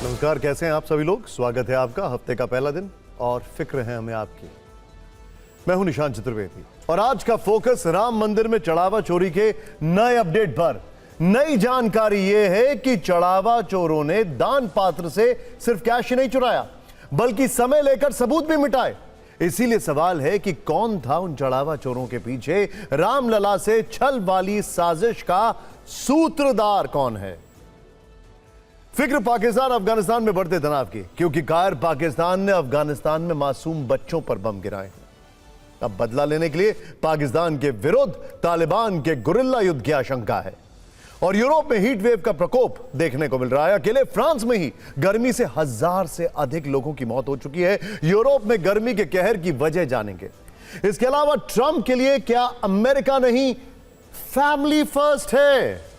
नमस्कार, कैसे हैं आप सभी लोग। स्वागत है आपका हफ्ते का पहला दिन और फिक्र है हमें आपकी। मैं हूं निशांत चतुर्वेदी और आज का फोकस राम मंदिर में चढ़ावा चोरी के नए अपडेट पर। नई जानकारी यह है कि चढ़ावा चोरों ने दान पात्र से सिर्फ कैश ही नहीं चुराया बल्कि समय लेकर सबूत भी मिटाए। इसीलिए सवाल है कि कौन था उन चढ़ावा चोरों के पीछे। रामलला से छल वाली साजिश का सूत्रधार कौन है। फिक्र पाकिस्तान अफगानिस्तान में बढ़ते तनाव की, क्योंकि कायर पाकिस्तान ने अफगानिस्तान में मासूम बच्चों पर बम गिराए हैं। अब बदला लेने के लिए पाकिस्तान के विरुद्ध तालिबान के गुरिल्ला युद्ध की आशंका है। और यूरोप में हीट वेव का प्रकोप देखने को मिल रहा है। अकेले फ्रांस में ही गर्मी से 1000 से अधिक लोगों की मौत हो चुकी है। यूरोप में गर्मी के कहर की वजह जानेंगे। इसके अलावा ट्रंप के लिए क्या अमेरिका नहीं फैमिली फर्स्ट है?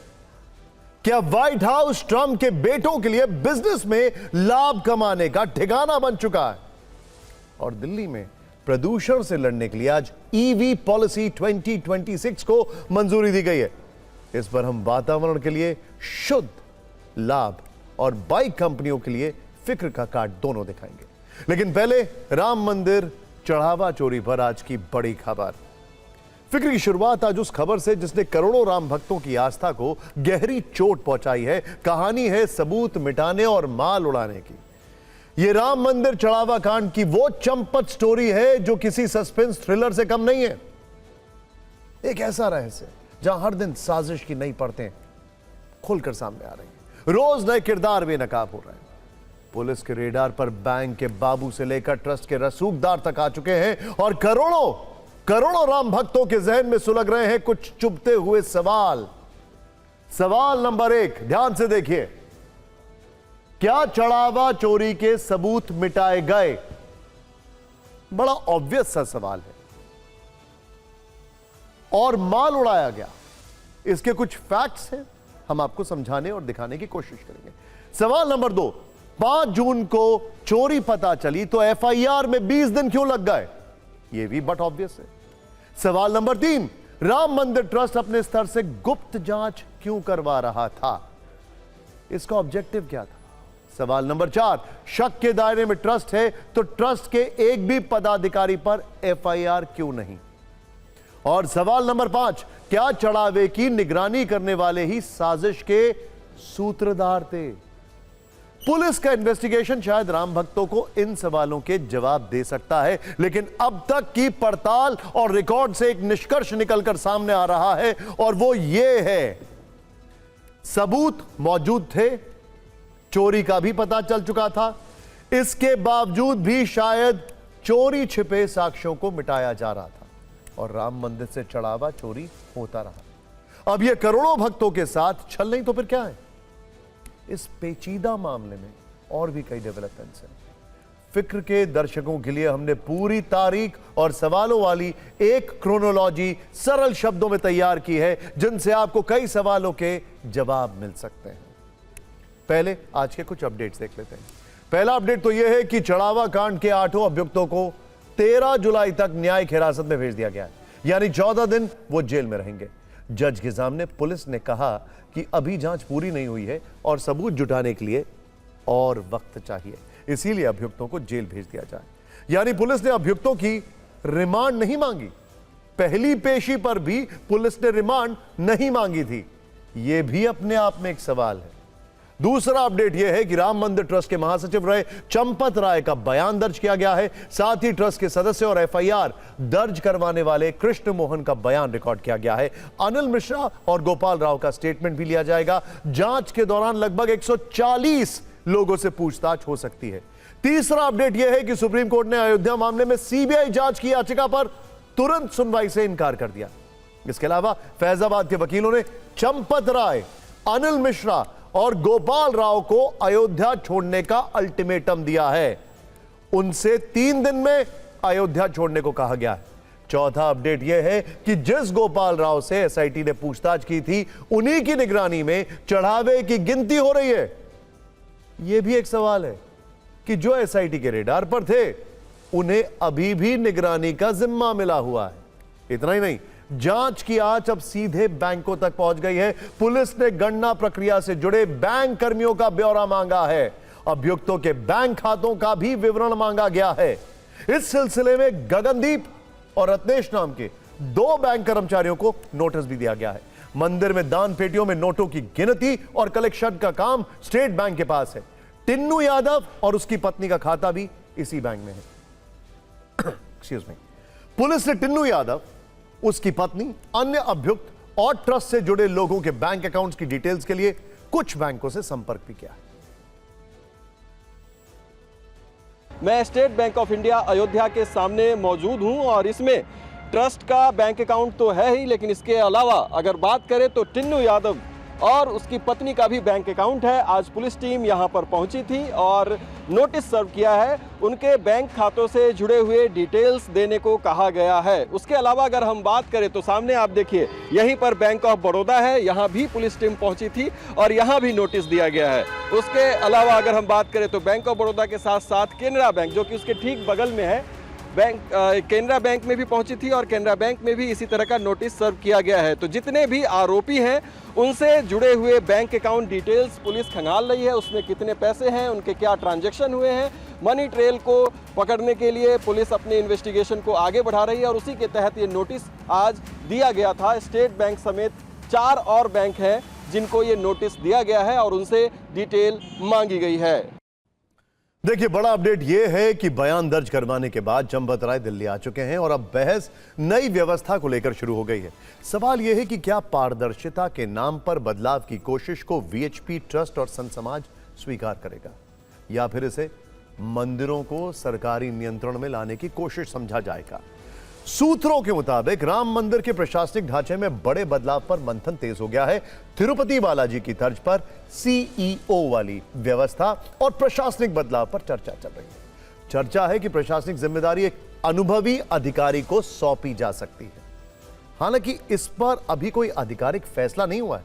क्या व्हाइट हाउस ट्रंप के बेटों के लिए बिजनेस में लाभ कमाने का ठिकाना बन चुका है? और दिल्ली में प्रदूषण से लड़ने के लिए आज ईवी पॉलिसी 2026 को मंजूरी दी गई है। इस पर हम वातावरण के लिए शुद्ध लाभ और बाइक कंपनियों के लिए फिक्र का कार्ड दोनों दिखाएंगे। लेकिन पहले राम मंदिर चढ़ावा चोरी पर आज की बड़ी खबर। फिक्र की शुरुआत आज उस खबर से जिसने करोड़ों राम भक्तों की आस्था को गहरी चोट पहुंचाई है। कहानी है सबूत मिटाने और माल उड़ाने की। यह राम मंदिर चढ़ावा कांड की वो चंपत स्टोरी है जो किसी सस्पेंस थ्रिलर से कम नहीं है। एक ऐसा रहस्य जहां हर दिन साजिश की नई परतें खुलकर सामने आ रही हैं। रोज नए किरदार बेनकाब हो रहे हैं। पुलिस के रेडार पर बैंक के बाबू से लेकर ट्रस्ट के रसूखदार तक आ चुके हैं और करोड़ों राम भक्तों के जहन में सुलग रहे हैं कुछ चुभते हुए सवाल। सवाल नंबर 1, ध्यान से देखिए। क्या चढ़ावा चोरी के सबूत मिटाए गए? बड़ा ऑब्वियस सा सवाल है। और माल उड़ाया गया, इसके कुछ फैक्ट्स हैं, हम आपको समझाने और दिखाने की कोशिश करेंगे। सवाल नंबर 2, 5 जून को चोरी पता चली तो एफआईआर में 20 दिन क्यों लग गए? यह भी बट ऑब्वियस है। सवाल नंबर 3, राम मंदिर ट्रस्ट अपने स्तर से गुप्त जांच क्यों करवा रहा था? इसका ऑब्जेक्टिव क्या था? सवाल नंबर 4, शक के दायरे में ट्रस्ट है तो ट्रस्ट के एक भी पदाधिकारी पर एफआईआर क्यों नहीं? और सवाल नंबर 5, क्या चढ़ावे की निगरानी करने वाले ही साजिश के सूत्रधार थे? पुलिस का इन्वेस्टिगेशन शायद राम भक्तों को इन सवालों के जवाब दे सकता है, लेकिन अब तक की पड़ताल और रिकॉर्ड से एक निष्कर्ष निकलकर सामने आ रहा है और वो ये है, सबूत मौजूद थे, चोरी का भी पता चल चुका था, इसके बावजूद भी शायद चोरी छिपे साक्ष्यों को मिटाया जा रहा था और राम मंदिर से चढ़ावा चोरी होता रहा। अब यह करोड़ों भक्तों के साथ छल नहीं तो फिर क्या है? इस पेचीदा मामले में और भी कई डेवलपमेंट्स हैं। फिक्र के दर्शकों के लिए हमने पूरी तारीख और सवालों वाली एक क्रोनोलॉजी सरल शब्दों में तैयार की है, जिनसे आपको कई सवालों के जवाब मिल सकते हैं। पहले आज के कुछ अपडेट्स देख लेते हैं। पहला अपडेट तो यह है कि चढ़ावा कांड के 8 अभियुक्तों को 13 जुलाई तक न्यायिक हिरासत में भेज दिया गया है, यानी 14 दिन वो जेल में रहेंगे। जज के सामने पुलिस ने कहा कि अभी जांच पूरी नहीं हुई है और सबूत जुटाने के लिए और वक्त चाहिए, इसीलिए अभियुक्तों को जेल भेज दिया जाए। यानी पुलिस ने अभियुक्तों की रिमांड नहीं मांगी। पहली पेशी पर भी पुलिस ने रिमांड नहीं मांगी थी। यह भी अपने आप में एक सवाल है। दूसरा अपडेट यह है कि राम मंदिर ट्रस्ट के महासचिव रहे चंपत राय का बयान दर्ज किया गया है। साथ ही ट्रस्ट के सदस्य और एफआईआर दर्ज करवाने वाले कृष्ण मोहन का बयान रिकॉर्ड किया गया है। अनिल मिश्रा और गोपाल राव का स्टेटमेंट भी लिया जाएगा। जांच के दौरान लगभग 140 लोगों से पूछताछ हो सकती है। तीसरा अपडेट यह है कि सुप्रीम कोर्ट ने अयोध्या मामले में सीबीआई जांच की याचिका पर तुरंत सुनवाई से इनकार कर दिया। इसके अलावा फैजाबाद के वकीलों ने चंपत राय, अनिल मिश्रा और गोपाल राव को अयोध्या छोड़ने का अल्टीमेटम दिया है। उनसे 3 दिन में अयोध्या छोड़ने को कहा गया है। चौथा अपडेट यह है कि जिस गोपाल राव से एसआईटी ने पूछताछ की थी, उन्हीं की निगरानी में चढ़ावे की गिनती हो रही है। यह भी एक सवाल है कि जो एसआईटी के रेडार पर थे, उन्हें अभी भी निगरानी का जिम्मा मिला हुआ है। इतना ही नहीं, जांच की आंच अब सीधे बैंकों तक पहुंच गई है। पुलिस ने गणना प्रक्रिया से जुड़े बैंक कर्मियों का ब्यौरा मांगा है अभियुक्तों के बैंक खातों का भी विवरण मांगा गया है। इस सिलसिले में गगनदीप और रत्नेश नाम के 2 बैंक कर्मचारियों को नोटिस भी दिया गया है। मंदिर में दान पेटियों में नोटों की गिनती और कलेक्शन का काम स्टेट बैंक के पास है। टिन्नू यादव और उसकी पत्नी का खाता भी इसी बैंक में है। Excuse me. पुलिस ने टिन्नू यादव, उसकी पत्नी, अन्य अभियुक्त और ट्रस्ट से जुड़े लोगों के बैंक अकाउंट्स की डिटेल्स के लिए कुछ बैंकों से संपर्क भी किया। मैं state bank of India Ayodhya के सामने मौजूद हूं और इसमें ट्रस्ट का बैंक अकाउंट तो है ही, लेकिन इसके अलावा अगर बात करें तो टिन्नू यादव और उसकी पत्नी का भी बैंक अकाउंट है। आज पुलिस टीम यहां पर पहुंची थी और नोटिस सर्व किया है। उनके बैंक खातों से जुड़े हुए डिटेल्स देने को कहा गया है। उसके अलावा अगर हम बात करें तो सामने आप देखिए, यहीं पर बैंक ऑफ बड़ौदा है, यहां भी पुलिस टीम पहुंची थी और यहां भी नोटिस दिया गया है। उसके अलावा अगर हम बात करें तो बैंक ऑफ बड़ौदा के साथ साथ केनरा बैंक, जो कि उसके ठीक बगल में है, केनरा बैंक में भी पहुंची थी और केनरा बैंक में भी इसी तरह का नोटिस सर्व किया गया है। तो जितने भी आरोपी हैं उनसे जुड़े हुए बैंक अकाउंट डिटेल्स पुलिस खंगाल रही है। उसमें कितने पैसे हैं, उनके क्या ट्रांजैक्शन हुए हैं, मनी ट्रेल को पकड़ने के लिए पुलिस अपने इन्वेस्टिगेशन को आगे बढ़ा रही है और उसी के तहत ये नोटिस आज दिया गया था। स्टेट बैंक समेत 4 और बैंक हैं जिनको ये नोटिस दिया गया है और उनसे डिटेल मांगी गई है। देखिए, बड़ा अपडेट यह है कि बयान दर्ज करवाने के बाद चंपत राय दिल्ली आ चुके हैं और अब बहस नई व्यवस्था को लेकर शुरू हो गई है। सवाल यह है कि क्या पारदर्शिता के नाम पर बदलाव की कोशिश को वीएचपी ट्रस्ट और संत समाज स्वीकार करेगा या फिर इसे मंदिरों को सरकारी नियंत्रण में लाने की कोशिश समझा जाएगा। सूत्रों के मुताबिक राम मंदिर के प्रशासनिक ढांचे में बड़े बदलाव पर मंथन तेज हो गया है। तिरुपति बालाजी की तर्ज पर सीईओ वाली व्यवस्था और प्रशासनिक बदलाव पर चर्चा चल रही है। चर्चा है कि प्रशासनिक जिम्मेदारी एक अनुभवी अधिकारी को सौंपी जा सकती है। हालांकि इस पर अभी कोई आधिकारिक फैसला नहीं हुआ है,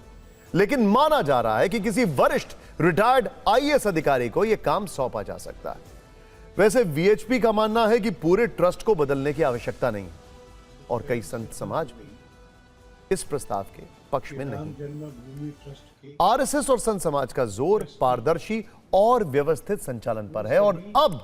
लेकिन माना जा रहा है कि किसी वरिष्ठ रिटायर्ड आईएएस अधिकारी को यह काम सौंपा जा सकता है। वैसे वीएचपी का मानना है कि पूरे ट्रस्ट को बदलने की आवश्यकता नहीं और कई संत समाज भी इस प्रस्ताव के पक्ष में नहीं। आरएसएस और संत समाज का जोर पारदर्शी और व्यवस्थित संचालन पर है और अब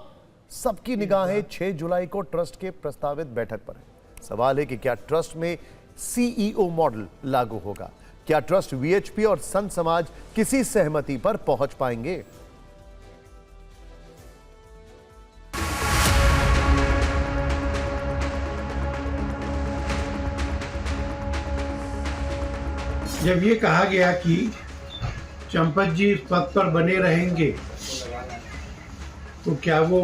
सबकी निगाहें 6 जुलाई को ट्रस्ट के प्रस्तावित बैठक पर है। सवाल है कि क्या ट्रस्ट में सीईओ मॉडल लागू होगा? क्या ट्रस्ट, वीएचपी और संत समाज किसी सहमति पर पहुंच पाएंगे? जब ये कहा गया कि चंपत जी इस पद पर बने रहेंगे, तो क्या वो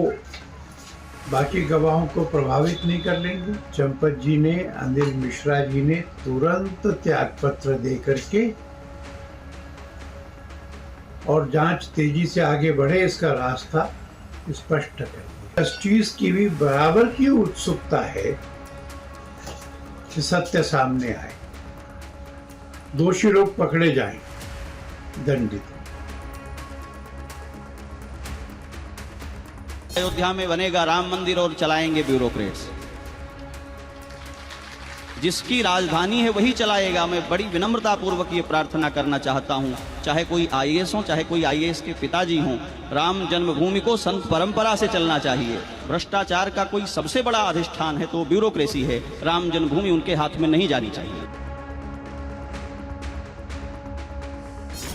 बाकी गवाहों को प्रभावित नहीं कर लेंगे? चंपत जी ने, अनिल मिश्रा जी ने तुरंत त्यागपत्र दे करके और जांच तेजी से आगे बढ़े इसका रास्ता स्पष्ट कर दिया। ट्रस्टीज की भी बराबर की उत्सुकता है कि सत्य सामने आए, दोषी लोग पकड़े जाएं, दंडित। अयोध्या में बनेगा राम मंदिर और चलाएंगे ब्यूरोक्रेट्स। जिसकी राजधानी है वही चलाएगा। मैं बड़ी विनम्रता पूर्वक ये प्रार्थना करना चाहता हूं, चाहे कोई आईएएस हो, चाहे कोई आईएएस के पिताजी हों, राम जन्मभूमि को संत परंपरा से चलना चाहिए। भ्रष्टाचार का कोई सबसे बड़ा अधिष्ठान है तो ब्यूरोक्रेसी है। राम जन्मभूमि उनके हाथ में नहीं जानी चाहिए।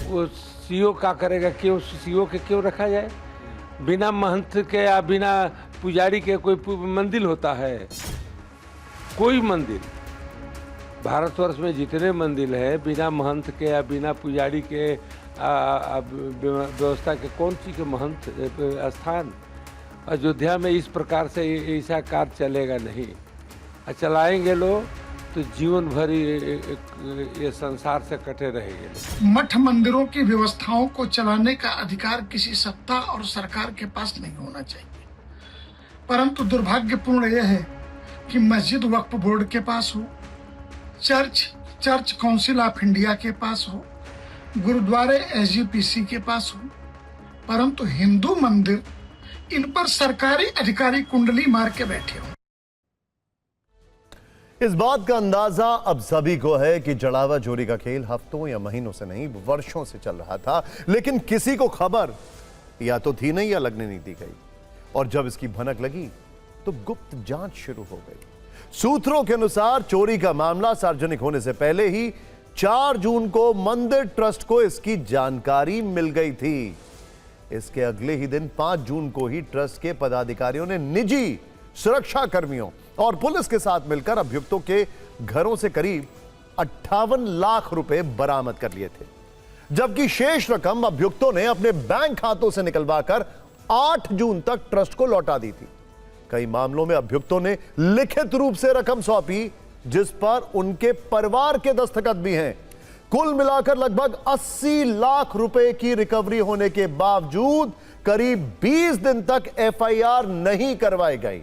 वो सीओ का करेगा? क्यों सीओ के क्यों रखा जाए? बिना महंत के या बिना पुजारी के कोई मंदिर होता है? कोई मंदिर भारतवर्ष में जितने मंदिर हैं, बिना महंत के या बिना पुजारी के व्यवस्था के कौन सी के महंत स्थान? अयोध्या में इस प्रकार से ऐसा कार्य चलेगा नहीं। चलाएंगे लोग तो जीवन भर ये संसार से कटे रहेंगे। मठ मंदिरों की व्यवस्थाओं को चलाने का अधिकार किसी सत्ता और सरकार के पास नहीं होना चाहिए, परंतु दुर्भाग्यपूर्ण यह है कि मस्जिद वक्फ बोर्ड के पास हो, चर्च काउंसिल ऑफ इंडिया के पास हो, गुरुद्वारे एसजीपीसी के पास हो, परंतु हिंदू मंदिर इन पर सरकारी अधिकारी कुंडली मार के बैठे हो। इस बात का अंदाजा अब सभी को है कि जड़ावा चोरी का खेल हफ्तों या महीनों से नहीं, वर्षों से चल रहा था, लेकिन किसी को खबर या तो थी नहीं या लगने नहीं दी गई। और जब इसकी भनक लगी तो गुप्त जांच शुरू हो गई। सूत्रों के अनुसार चोरी का मामला सार्वजनिक होने से पहले ही 4 जून को मंदिर ट्रस्ट को इसकी जानकारी मिल गई थी। इसके अगले ही दिन 5 जून को ही ट्रस्ट के पदाधिकारियों ने निजी सुरक्षा कर्मियों और पुलिस के साथ मिलकर अभियुक्तों के घरों से करीब 58 लाख रुपए बरामद कर लिए थे, जबकि शेष रकम अभियुक्तों ने अपने बैंक खातों से निकलवाकर 8 जून तक ट्रस्ट को लौटा दी थी। कई मामलों में अभियुक्तों ने लिखित रूप से रकम सौंपी, जिस पर उनके परिवार के दस्तखत भी हैं। कुल मिलाकर लगभग 80 लाख रुपए की रिकवरी होने के बावजूद करीब 20 दिन तक एफआईआर नहीं करवाई गई,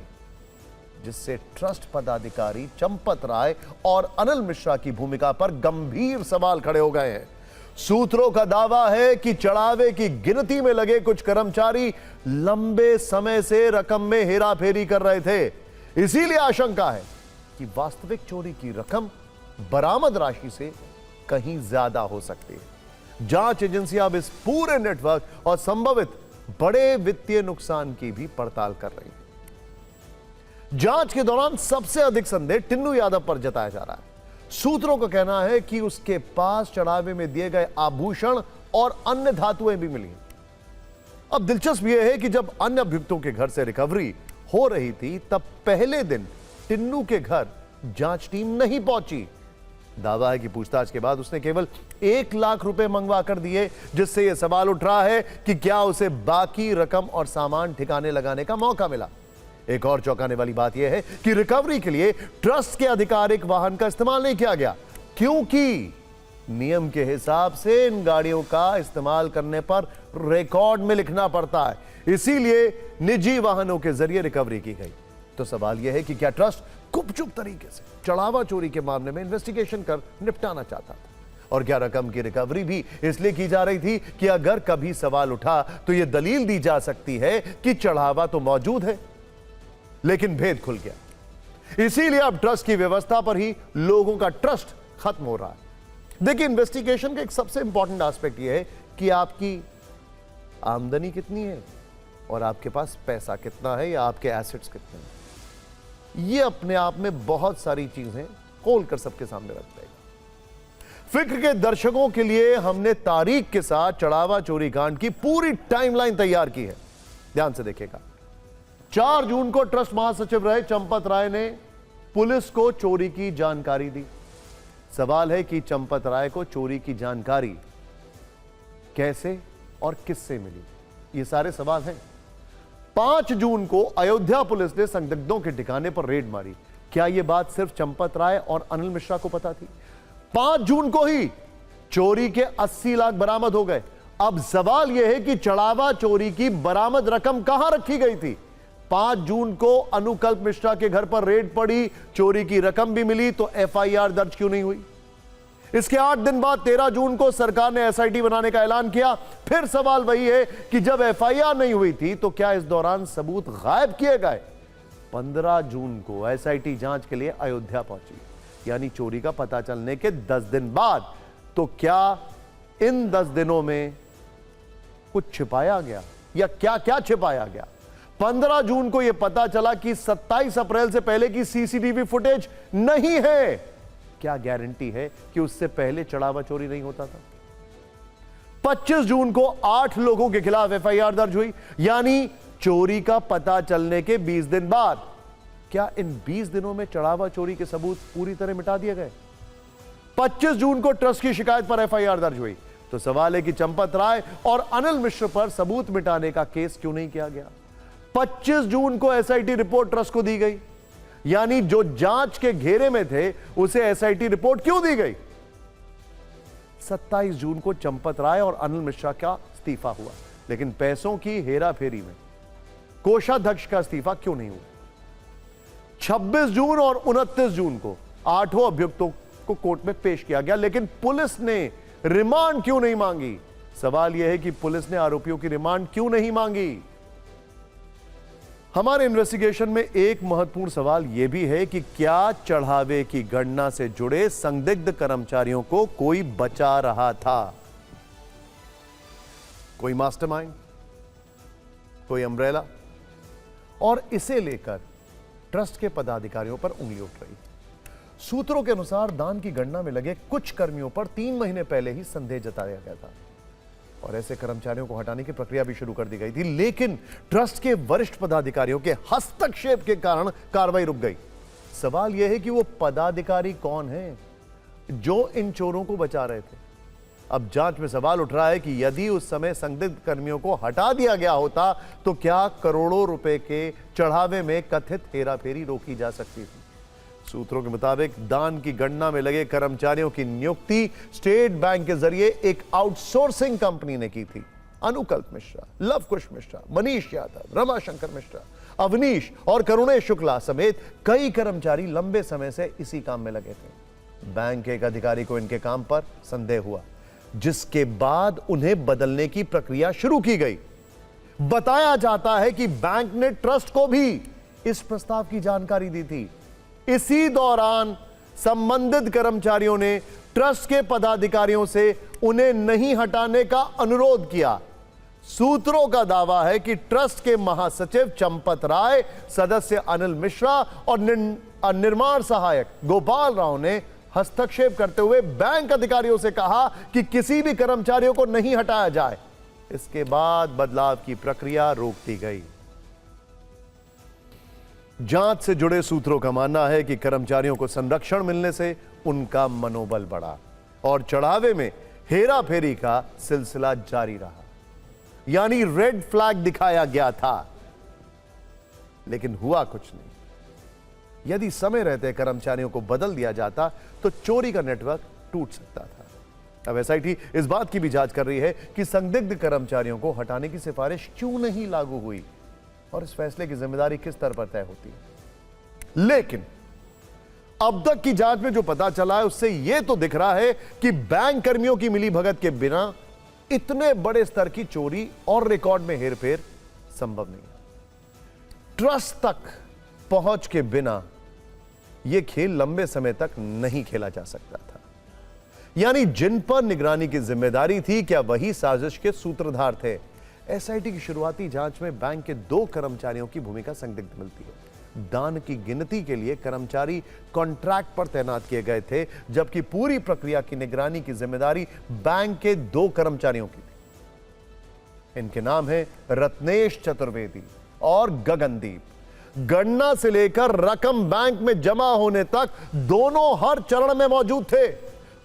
जिससे ट्रस्ट पदाधिकारी चंपत राय और अनिल मिश्रा की भूमिका पर गंभीर सवाल खड़े हो गए हैं। सूत्रों का दावा है कि चढ़ावे की गिनती में लगे कुछ कर्मचारी लंबे समय से रकम में हेराफेरी कर रहे थे। इसीलिए आशंका है कि वास्तविक चोरी की रकम बरामद राशि से कहीं ज्यादा हो सकती है। जांच एजेंसियां अब इस पूरे नेटवर्क और संभावित बड़े वित्तीय नुकसान की भी पड़ताल कर रही है। जांच के दौरान सबसे अधिक संदेह टिन्नू यादव पर जताया जा रहा है। सूत्रों का कहना है कि उसके पास चढ़ावे में दिए गए आभूषण और अन्य धातुएं भी मिली। अब दिलचस्प यह है कि जब अन्य अभियुक्तों के घर से रिकवरी हो रही थी, तब पहले दिन टिन्नू के घर जांच टीम नहीं पहुंची। दावा है कि पूछताछ के बाद उसने केवल 1 लाख रुपए मंगवा कर दिए, जिससे यह सवाल उठ रहा है कि क्या उसे बाकी रकम और सामान ठिकाने लगाने का मौका मिला। एक और चौंकाने वाली बात यह है कि रिकवरी के लिए ट्रस्ट के आधिकारिक वाहन का इस्तेमाल नहीं किया गया, क्योंकि नियम के हिसाब से इन गाड़ियों का इस्तेमाल करने पर रिकॉर्ड में लिखना पड़ता है। इसीलिए निजी वाहनों के जरिए रिकवरी की गई। तो सवाल यह है कि क्या ट्रस्ट गुपचुप तरीके से चढ़ावा चोरी के मामले में इन्वेस्टिगेशन कर निपटाना चाहता था, और क्या रकम की रिकवरी भी इसलिए की जा रही थी कि अगर कभी सवाल उठा तो यह दलील दी जा सकती है कि चढ़ावा तो मौजूद है, लेकिन भेद खुल गया। इसीलिए अब ट्रस्ट की व्यवस्था पर ही लोगों का ट्रस्ट खत्म हो रहा है। देखिए, इन्वेस्टिगेशन का एक सबसे इंपॉर्टेंट एस्पेक्ट यह है कि आपकी आमदनी कितनी है और आपके पास पैसा कितना है या आपके एसेट्स कितने हैं। ये अपने आप में बहुत सारी चीजें खोल कर सबके सामने रख देगा। फिक्र के दर्शकों के लिए हमने तारीख के साथ चढ़ावा चोरी कांड की पूरी टाइमलाइन तैयार की है। ध्यान से देखिएगा। 4 जून को ट्रस्ट महासचिव रहे चंपत राय ने पुलिस को चोरी की जानकारी दी। सवाल है कि चंपत राय को चोरी की जानकारी कैसे और किससे मिली, ये सारे सवाल हैं। 5 जून को अयोध्या पुलिस ने संदिग्धों के ठिकाने पर रेड मारी। क्या यह बात सिर्फ चंपत राय और अनिल मिश्रा को पता थी? 5 जून को ही चोरी के 80 लाख बरामद हो गए। अब सवाल यह है कि चढ़ावा चोरी की बरामद रकम कहां रखी गई थी? 5 जून को अनुकल्प मिश्रा के घर पर रेड पड़ी, चोरी की रकम भी मिली, तो एफआईआर दर्ज क्यों नहीं हुई? इसके 8 दिन बाद 13 जून को सरकार ने एसआईटी बनाने का ऐलान किया। फिर सवाल वही है कि जब एफआईआर नहीं हुई थी तो क्या इस दौरान सबूत गायब किए गए? 15 जून को एसआईटी जांच के लिए अयोध्या पहुंची, यानी चोरी का पता चलने के 10 दिन बाद। तो क्या इन 10 दिनों में कुछ छिपाया गया या क्या क्या छिपाया गया? 15 जून को यह पता चला कि 27 अप्रैल से पहले की सीसीटीवी फुटेज नहीं है। क्या गारंटी है कि उससे पहले चढ़ावा चोरी नहीं होता था? 25 जून को 8 लोगों के खिलाफ एफआईआर दर्ज हुई, यानी चोरी का पता चलने के 20 दिन बाद। क्या इन 20 दिनों में चढ़ावा चोरी के सबूत पूरी तरह मिटा दिए गए? 25 जून को ट्रस्ट की शिकायत पर एफआईआर दर्ज हुई। तो सवाल है कि चंपत राय और अनिल मिश्र पर सबूत मिटाने का केस क्यों नहीं किया गया? 25 जून को एसआईटी रिपोर्ट ट्रस्ट को दी गई, यानी जो जांच के घेरे में थे उसे एसआईटी रिपोर्ट क्यों दी गई? 27 जून को चंपत राय और अनिल मिश्रा का इस्तीफा हुआ, लेकिन पैसों की हेराफेरी में कोषाध्यक्ष का इस्तीफा क्यों नहीं हुआ? 26 जून और 29 जून को 8 अभियुक्तों को कोर्ट में पेश किया गया, लेकिन पुलिस ने रिमांड क्यों नहीं मांगी? सवाल यह है कि पुलिस ने आरोपियों की रिमांड क्यों नहीं मांगी? हमारे इन्वेस्टिगेशन में एक महत्वपूर्ण सवाल यह भी है कि क्या चढ़ावे की गणना से जुड़े संदिग्ध कर्मचारियों को कोई बचा रहा था? कोई मास्टरमाइंड, कोई अम्ब्रेला, और इसे लेकर ट्रस्ट के पदाधिकारियों पर उंगली उठ रही। सूत्रों के अनुसार दान की गणना में लगे कुछ कर्मियों पर 3 महीने पहले ही संदेह जताया गया था और ऐसे कर्मचारियों को हटाने की प्रक्रिया भी शुरू कर दी गई थी, लेकिन ट्रस्ट के वरिष्ठ पदाधिकारियों के हस्तक्षेप के कारण कार्रवाई रुक गई। सवाल यह है कि वो पदाधिकारी कौन हैं जो इन चोरों को बचा रहे थे। अब जांच में सवाल उठ रहा है कि यदि उस समय संदिग्ध कर्मियों को हटा दिया गया होता तो क्या करोड़ों रुपए के चढ़ावे में कथित हेराफेरी रोकी जा सकती थी। सूत्रों के मुताबिक दान की गणना में लगे कर्मचारियों की नियुक्ति स्टेट बैंक के जरिए एक आउटसोर्सिंग कंपनी ने की थी। अनुकल्प मिश्रा, लवकुश मिश्रा, मनीष यादव, रमाशंकर मिश्रा, अवनीश और करुणेश शुक्ला समेत कई कर्मचारी लंबे समय से इसी काम में लगे थे। बैंक के एक अधिकारी को इनके काम पर संदेह हुआ, जिसके बाद उन्हें बदलने की प्रक्रिया शुरू की गई। बताया जाता है कि बैंक ने ट्रस्ट को भी इस प्रस्ताव की जानकारी दी थी। इसी दौरान संबंधित कर्मचारियों ने ट्रस्ट के पदाधिकारियों से उन्हें नहीं हटाने का अनुरोध किया। सूत्रों का दावा है कि ट्रस्ट के महासचिव चंपत राय, सदस्य अनिल मिश्रा और निर्माण सहायक गोपाल राव ने हस्तक्षेप करते हुए बैंक अधिकारियों से कहा कि किसी भी कर्मचारियों को नहीं हटाया जाए। इसके बाद बदलाव की प्रक्रिया रोक दी गई। जांच से जुड़े सूत्रों का मानना है कि कर्मचारियों को संरक्षण मिलने से उनका मनोबल बढ़ा और चढ़ावे में हेराफेरी का सिलसिला जारी रहा, यानी रेड फ्लैग दिखाया गया था, लेकिन हुआ कुछ नहीं। यदि समय रहते कर्मचारियों को बदल दिया जाता तो चोरी का नेटवर्क टूट सकता था। अब एसआईटी इस बात की भी जांच कर रही है कि संदिग्ध कर्मचारियों को हटाने की सिफारिश क्यों नहीं लागू हुई और इस फैसले की जिम्मेदारी किस स्तर पर तय होती है। लेकिन अब तक की जांच में जो पता चला है उससे यह तो दिख रहा है कि बैंक कर्मियों की मिलीभगत के बिना इतने बड़े स्तर की चोरी और रिकॉर्ड में हेरफेर संभव नहीं है। ट्रस्ट तक पहुंच के बिना यह खेल लंबे समय तक नहीं खेला जा सकता था। यानी जिन पर निगरानी की जिम्मेदारी थी, क्या वही साजिश के सूत्रधार थे? एसआईटी की शुरुआती जांच में बैंक के 2 कर्मचारियों की भूमिका संदिग्ध मिलती है। दान की गिनती के लिए कर्मचारी कॉन्ट्रैक्ट पर तैनात किए गए थे, जबकि पूरी प्रक्रिया की निगरानी की जिम्मेदारी बैंक के 2 कर्मचारियों की थी। इनके नाम है रत्नेश चतुर्वेदी और गगनदीप। गणना से लेकर रकम बैंक में जमा होने तक दोनों हर चरण में मौजूद थे।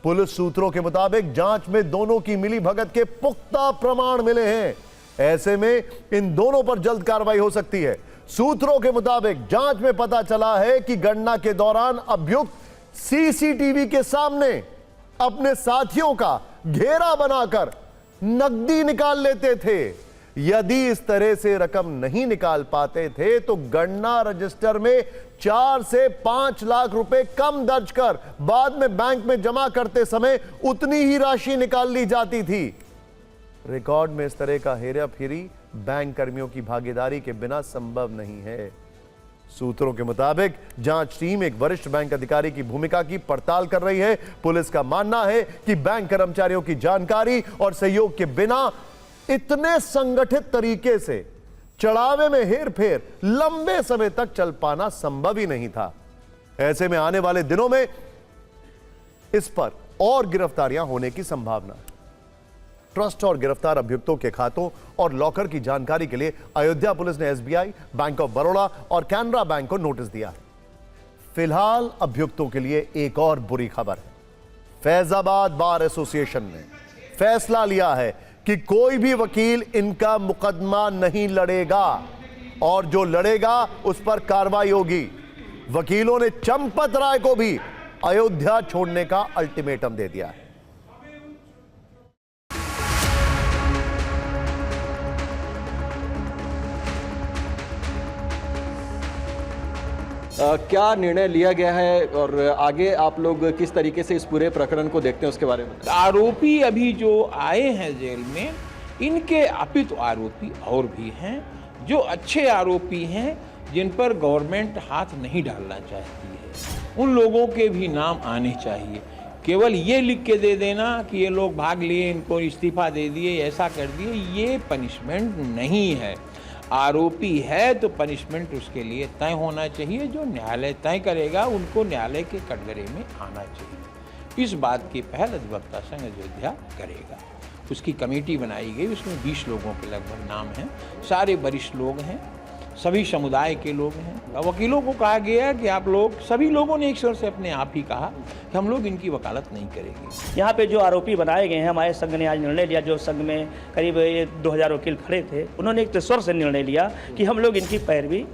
पुलिस सूत्रों के मुताबिक जांच में दोनों की मिलीभगत के पुख्ता प्रमाण मिले हैं। ऐसे में इन दोनों पर जल्द कार्रवाई हो सकती है। सूत्रों के मुताबिक जांच में पता चला है कि गणना के दौरान अभियुक्त सीसीटीवी के सामने अपने साथियों का घेरा बनाकर नकदी निकाल लेते थे। यदि इस तरह से रकम नहीं निकाल पाते थे तो गणना रजिस्टर में 4 से 5 लाख रुपए कम दर्ज कर बाद में बैंक में जमा करते समय उतनी ही राशि निकाल ली जाती थी। रिकॉर्ड में इस तरह का हेराफेरी बैंक कर्मियों की भागीदारी के बिना संभव नहीं है। सूत्रों के मुताबिक जांच टीम एक वरिष्ठ बैंक अधिकारी की भूमिका की पड़ताल कर रही है। पुलिस का मानना है कि बैंक कर्मचारियों की जानकारी और सहयोग के बिना इतने संगठित तरीके से चढ़ावे में हेरफेर लंबे समय तक चल पाना संभव ही नहीं था। ऐसे में आने वाले दिनों में इस पर और गिरफ्तारियां होने की संभावना है। ट्रस्ट और गिरफ्तार अभियुक्तों के खातों और लॉकर की जानकारी के लिए अयोध्या पुलिस ने एसबीआई, बैंक ऑफ बड़ौदा और कैनरा बैंक को नोटिस दिया है। फिलहाल अभियुक्तों के लिए एक और बुरी खबर है। फैजाबाद बार एसोसिएशन ने फैसला लिया है कि कोई भी वकील इनका मुकदमा नहीं लड़ेगा और जो लड़ेगा उस पर कार्रवाई होगी। वकीलों ने चंपत राय को भी अयोध्या छोड़ने का अल्टीमेटम दे दिया है। क्या निर्णय लिया गया है और आगे आप लोग किस तरीके से इस पूरे प्रकरण को देखते हैं उसके बारे में? आरोपी अभी जो आए हैं जेल में, इनके अपितु आरोपी और भी हैं जो अच्छे आरोपी हैं, जिन पर गवर्नमेंट हाथ नहीं डालना चाहती है। उन लोगों के भी नाम आने चाहिए। केवल ये लिख के दे देना कि ये लोग भाग लिए, इनको इस्तीफा दे दिए, ऐसा कर दिए, ये पनिशमेंट नहीं है। आरोपी है तो पनिशमेंट उसके लिए तय होना चाहिए, जो न्यायालय तय करेगा उनको न्यायालय के कटघरे में आना चाहिए। इस बात की पहल अधिवक्ता संघ अयोध्या करेगा। उसकी कमेटी बनाई गई, उसमें 20 लोगों के लगभग नाम हैं, सारे वरिष्ठ लोग हैं, सभी समुदाय के लोग हैं। वकीलों को कहा गया कि आप लोग, सभी लोगों ने एक स्वर से अपने आप ही कहा कि हम लोग इनकी वकालत नहीं करेंगे। यहाँ पे जो आरोपी बनाए गए हैं, हमारे संघ ने आज निर्णय लिया, जो संघ में करीब 2000 वकील खड़े थे, उन्होंने एक स्वर से निर्णय लिया कि हम लोग इनकी पैरवी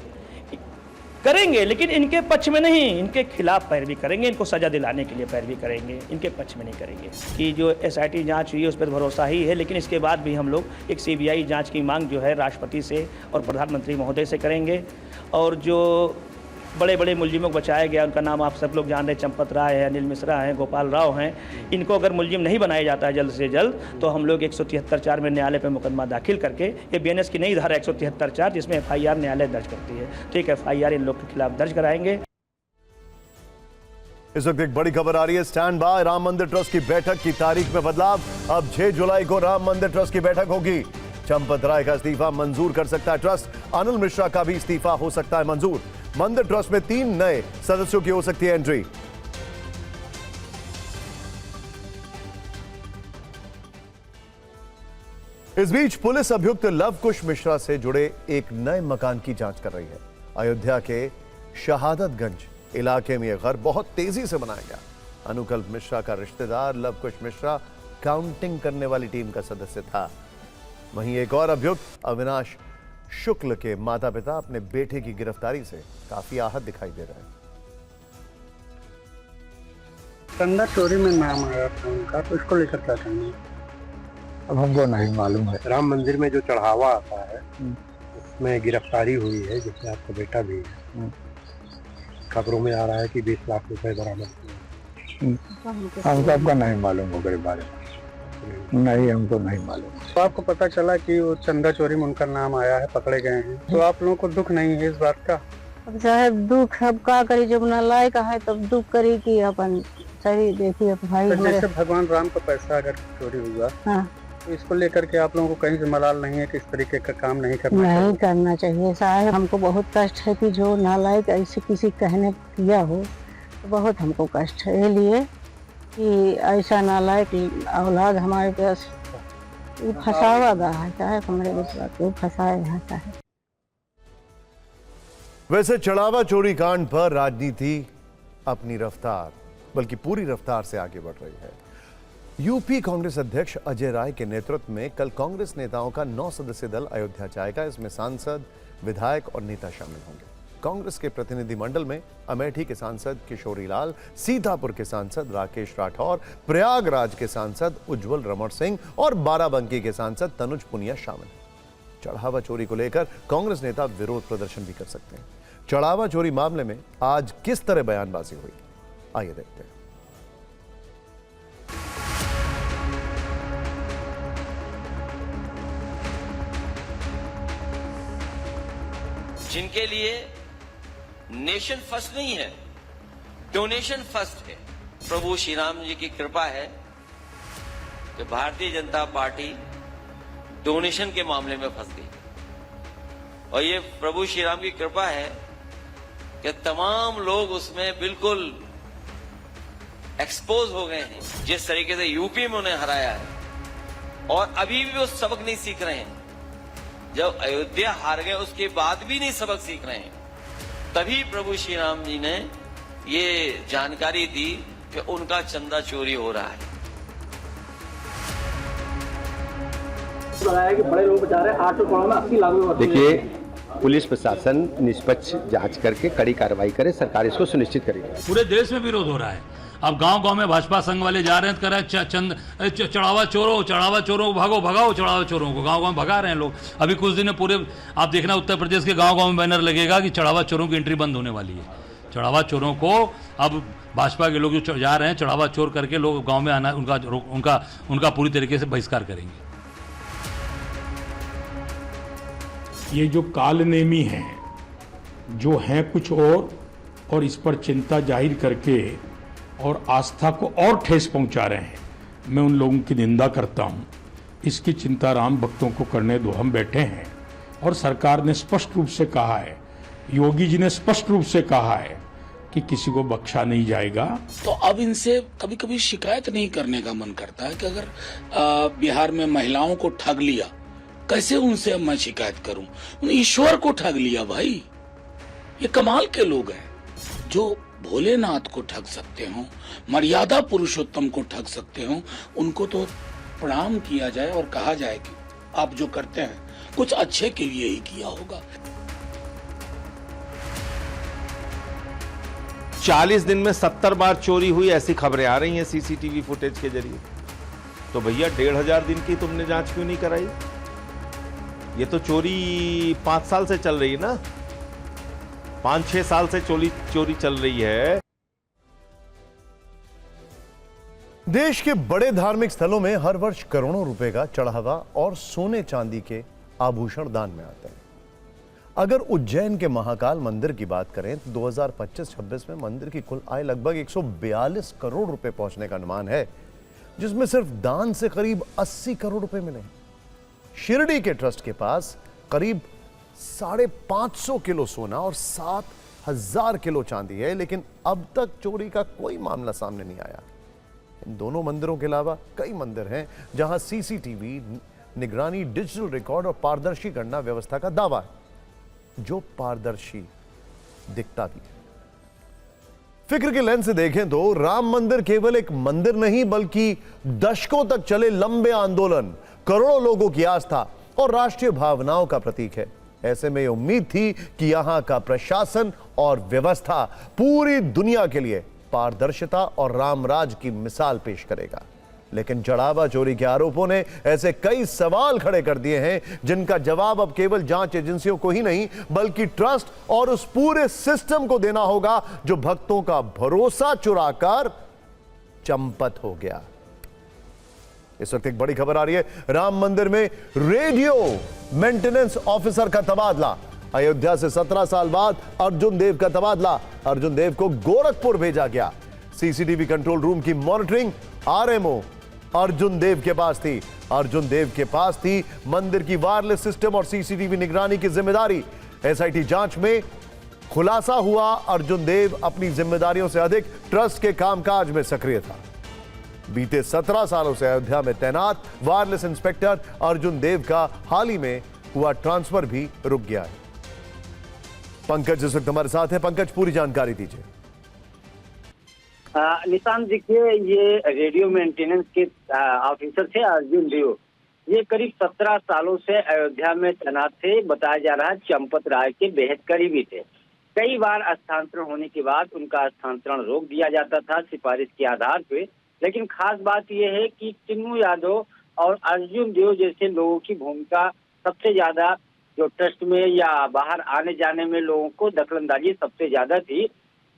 करेंगे, लेकिन इनके पक्ष में नहीं, इनके खिलाफ पैरवी करेंगे, इनको सजा दिलाने के लिए पैरवी करेंगे, इनके पक्ष में नहीं करेंगे। कि जो SIT जांच हुई है उस पर भरोसा ही है, लेकिन इसके बाद भी हम लोग एक CBI जांच की मांग जो है राष्ट्रपति से और प्रधानमंत्री महोदय से करेंगे। और जो बड़े बड़े मुलजिमों को बचाया गया, उनका नाम आप सब लोग जान रहे, चंपत राय है, अनिल मिश्रा हैं, गोपाल राव हैं, इनको अगर मुलजिम नहीं बनाया जाता है जल्द से जल्द, तो हम लोग 173(4) में न्यायालय पर मुकदमा दाखिल करके, ये BNS की नई धारा 173(4) जिसमें FIR न्यायालय दर्ज करती है, ठीक है, FIR इन लोग के खिलाफ दर्ज कराएंगे। इस वक्त एक बड़ी खबर आ रही है, स्टैंड बाय, राम मंदिर ट्रस्ट की बैठक की तारीख में बदलाव। अब 6 जुलाई को राम मंदिर ट्रस्ट की बैठक होगी। चंपत राय का इस्तीफा मंजूर कर सकता है ट्रस्ट, अनिल मिश्रा का भी इस्तीफा हो सकता है मंजूर। मंदिर ट्रस्ट में 3 नए सदस्यों की हो सकती है एंट्री। इस बीच पुलिस अभियुक्त लव कुश मिश्रा से जुड़े एक नए मकान की जांच कर रही है। अयोध्या के शहादतगंज इलाके में यह घर बहुत तेजी से बनाया गया। अनुकल्प मिश्रा का रिश्तेदार लव कुश मिश्रा काउंटिंग करने वाली टीम का सदस्य था। वहीं एक और अभियुक्त अविनाश शुक्ल के माता पिता अपने बेटे की गिरफ्तारी से काफी आहत दिखाई दे रहे हैं। चंदा चोरी में नाम आया था उनका, तो इसको लेकर क्या कहेंगे? अब हमको नहीं मालूम है। राम मंदिर में जो चढ़ावा आता है उसमें गिरफ्तारी हुई है, जिसमें आपका बेटा भी है। खबरों में आ रहा है कि 20 लाख रुपए बरामद किए। हमको आपका नहीं मालूम होगा बारे में, नहीं हमको नहीं मालूम। तो आपको पता चला कि वो चंदा चोरी में उनका नाम आया है, पकड़े गए हैं, तो आप लोगों को दुख नहीं है इस बात का? अब चाहे दुख अब का करी, जब नालायक है तब दुख करी कि अपन सही देखिए भाई। तो जैसे भगवान राम का पैसा अगर चोरी हुआ, हाँ, तो इसको लेकर के आप लोगों को कहीं से मलाल नहीं है कि इस तरीके का काम नहीं करना चाहिए साहब। हमको बहुत कष्ट है कि जो नालायक ऐसे किसी कहने किया हो, तो बहुत हमको कष्ट है। इसलिए कि ऐसा नालायक औलाद हमारे पास फंसावा गया है, चाहे हमारे बच्चा को फंसाया जाता है। वैसे चढ़ावा चोरी कांड पर राजनीति अपनी रफ्तार, बल्कि पूरी रफ्तार से आगे बढ़ रही है। यूपी कांग्रेस अध्यक्ष अजय राय के नेतृत्व में कल कांग्रेस नेताओं का 9 सदस्यीय दल अयोध्या जाएगा। इसमें सांसद, विधायक और नेता शामिल होंगे। कांग्रेस के प्रतिनिधिमंडल में अमेठी के सांसद किशोरी लाल, सीतापुर के सांसद राकेश राठौर, प्रयागराज के सांसद उज्जवल रमण सिंह और बाराबंकी के सांसद तनुज पुनिया शामिल हैं। चढ़ावा चोरी को लेकर कांग्रेस नेता विरोध प्रदर्शन भी कर सकते हैं। चढ़ावा चोरी मामले में आज किस तरह बयानबाजी हुई, आइए देखते हैं। जिनके लिए नेशन फर्स्ट नहीं है, डोनेशन फर्स्ट है। प्रभु श्री राम जी की कृपा है कि भारतीय जनता पार्टी डोनेशन के मामले में फंस गई, और ये प्रभु श्री राम की कृपा है कि तमाम लोग उसमें बिल्कुल एक्सपोज हो गए हैं। जिस तरीके से यूपी में उन्हें हराया है, और अभी भी वो सबक नहीं सीख रहे हैं। जब अयोध्या हार गए उसके बाद भी नहीं सबक सीख रहे हैं। तभी प्रभु श्री राम जी ने ये जानकारी दी कि उनका चंदा चोरी हो रहा है। बताया कि बड़े लोग बचा रहे 8 करोड़ में 80 लाख रुपए। देखिए, पुलिस प्रशासन निष्पक्ष जांच करके कड़ी कार्रवाई करे, सरकार इसको सुनिश्चित करेगी। पूरे देश में विरोध हो रहा है। अब गांव-गांव में भाजपा संघ वाले जा रहे हैं, कर रहे हैं चढ़ावा चोरों भागो, भगाओ चढ़ावा चोरों को। गांव-गांव में भगा रहे हैं लोग। अभी कुछ दिन में पूरे आप देखना उत्तर प्रदेश के गांव-गांव में बैनर लगेगा कि चढ़ावा चोरों की एंट्री बंद होने वाली है। चढ़ावा चोरों को अब भाजपा के लोग जो जा रहे हैं चढ़ावा चोर करके लोग गाँव में आना, उनका पूरी तरीके से बहिष्कार करेंगे। ये जो कालनेमी है, जो हैं कुछ और इस पर चिंता जाहिर करके और आस्था को और ठेस पहुंचा रहे हैं, मैं उन लोगों की निंदा करता हूं। इसकी चिंता राम भक्तों को करने दो, हम बैठे हैं और सरकार ने स्पष्ट रूप से कहा है, योगी जी ने स्पष्ट रूप से कहा है कि किसी को बख्शा नहीं जाएगा। तो अब इनसे कभी कभी शिकायत नहीं करने का मन करता है कि अगर बिहार में महिलाओं को ठग लिया, कैसे उनसे अब मैं शिकायत करूं? ईश्वर को ठग लिया भाई। ये कमाल के लोग हैं जो भोलेनाथ को ठग सकते हो, मर्यादा पुरुषोत्तम को ठग सकते हो। उनको तो प्रणाम किया जाए और कहा जाए कि आप जो करते हैं कुछ अच्छे के लिए ही किया होगा। 40 दिन में 70 बार चोरी हुई, ऐसी खबरें आ रही हैं सीसीटीवी फुटेज के जरिए। तो भैया 1500 दिन की तुमने जांच क्यों नहीं कराई? ये तो चोरी 5 साल से चल रही है ना, 5-6 साल से चोरी चल रही है। देश के बड़े धार्मिक स्थलों में हर वर्ष करोड़ों रुपए का चढ़ावा और सोने चांदी के आभूषण दान में आते हैं। अगर उज्जैन के महाकाल मंदिर की बात करें तो 2025-26 में मंदिर की कुल आय लगभग 142 करोड़ रुपए पहुंचने का अनुमान है, जिसमें सिर्फ दान से करीब 80 करोड़ रुपए मिले। शिरडी के ट्रस्ट के पास करीब 550 किलो सोना और 7000 किलो चांदी है, लेकिन अब तक चोरी का कोई मामला सामने नहीं आया। इन दोनों मंदिरों के अलावा कई मंदिर हैं जहां सीसीटीवी निगरानी, डिजिटल रिकॉर्ड और पारदर्शी गणना व्यवस्था का दावा है, जो पारदर्शी दिखता भी है। फिक्र के लेंस से देखें तो राम मंदिर केवल एक मंदिर नहीं, बल्कि दशकों तक चले लंबे आंदोलन, करोड़ों लोगों की आस्था और राष्ट्रीय भावनाओं का प्रतीक है। ऐसे में उम्मीद थी कि यहां का प्रशासन और व्यवस्था पूरी दुनिया के लिए पारदर्शिता और रामराज की मिसाल पेश करेगा, लेकिन चढ़ावा चोरी के आरोपों ने ऐसे कई सवाल खड़े कर दिए हैं जिनका जवाब अब केवल जांच एजेंसियों को ही नहीं, बल्कि ट्रस्ट और उस पूरे सिस्टम को देना होगा जो भक्तों का भरोसा चुराकर चंपत हो गया। इस वक्त एक बड़ी खबर आ रही है, राम मंदिर में रेडियो मेंटेनेंस ऑफिसर का तबादला। अयोध्या से 17 साल बाद अर्जुन देव का तबादला। अर्जुन देव को गोरखपुर भेजा गया। सीसीटीवी कंट्रोल रूम की मॉनिटरिंग आरएमओ अर्जुन देव के पास थी। अर्जुन देव के पास थी मंदिर की वायरलेस सिस्टम और सीसीटीवी निगरानी की जिम्मेदारी। एसआईटी जांच में खुलासा हुआ, अर्जुन देव अपनी जिम्मेदारियों से अधिक ट्रस्ट के कामकाज में सक्रिय था। बीते 17 सालों से अयोध्या में तैनात वायरलेस इंस्पेक्टर अर्जुन देव का हाल ही में हुआ ट्रांसफर भी रुक गया है। पंकज इस वक्त हमारे साथ है। पंकज, पूरी जानकारी दीजिए। निशान, देखिए, ये रेडियो मेंटेनेंस के ऑफिसर थे अर्जुन देव। ये करीब 17 सालों से अयोध्या में तैनात थे। बताया जा रहा है चंपत राय के बेहद करीबी थे। कई बार स्थानांतरण होने के बाद उनका स्थानांतरण रोक दिया जाता था सिफारिश के आधार पे। लेकिन खास बात यह है कि चिन्नू यादव और अर्जुन देव जैसे लोगों की भूमिका सबसे ज्यादा, जो ट्रस्ट में या बाहर आने जाने में लोगों को दखलंदाजी सबसे ज्यादा थी,